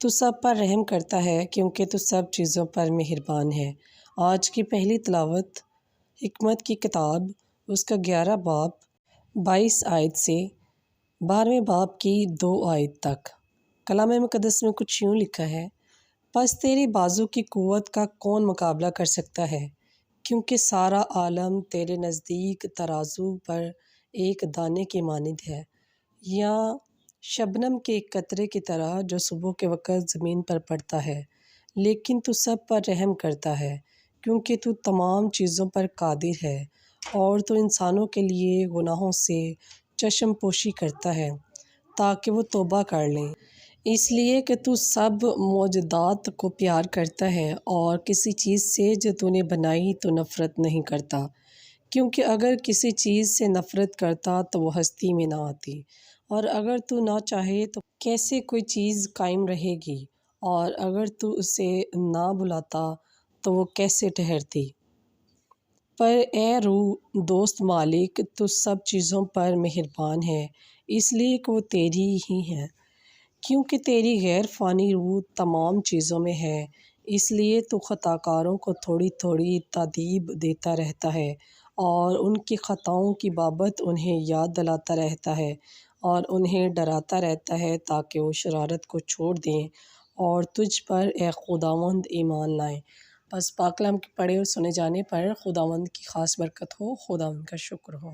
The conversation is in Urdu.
تو سب پر رحم کرتا ہے کیونکہ تو سب چیزوں پر مہربان ہے۔ آج کی پہلی تلاوت حکمت کی کتاب اس کا 11 باب 22 آیت سے 12ویں باب کی 2 آیت تک۔ کلام مقدس میں کچھ یوں لکھا ہے، پس تیری بازو کی قوت کا کون مقابلہ کر سکتا ہے، کیونکہ سارا عالم تیرے نزدیک ترازو پر ایک دانے کی مانند ہے، یا شبنم کے ایک قطرے کی طرح جو صبح کے وقت زمین پر پڑتا ہے۔ لیکن تو سب پر رحم کرتا ہے کیونکہ تو تمام چیزوں پر قادر ہے، اور تو انسانوں کے لیے گناہوں سے چشم پوشی کرتا ہے تاکہ وہ توبہ کر لیں، اس لیے کہ تو سب موجودات کو پیار کرتا ہے اور کسی چیز سے جو تو نے بنائی تو نفرت نہیں کرتا، کیونکہ اگر کسی چیز سے نفرت کرتا تو وہ ہستی میں نہ آتی، اور اگر تو نہ چاہے تو کیسے کوئی چیز قائم رہے گی، اور اگر تو اسے نہ بلاتا تو وہ کیسے ٹھہرتی۔ پر اے روح دوست مالک تو سب چیزوں پر مہربان ہے، اس لیے کہ وہ تیری ہی ہے، کیونکہ تیری غیر فانی روح تمام چیزوں میں ہے، اس لیے تو خطا کاروں کو تھوڑی تھوڑی تادیب دیتا رہتا ہے اور ان کی خطاؤں کی بابت انہیں یاد دلاتا رہتا ہے اور انہیں ڈراتا رہتا ہے تاکہ وہ شرارت کو چھوڑ دیں اور تجھ پر اے خداوند ایمان لائیں۔ بس پاک کلام کے پڑھے اور سنے جانے پر خداوند کی خاص برکت ہو، خداوند کا شکر ہو۔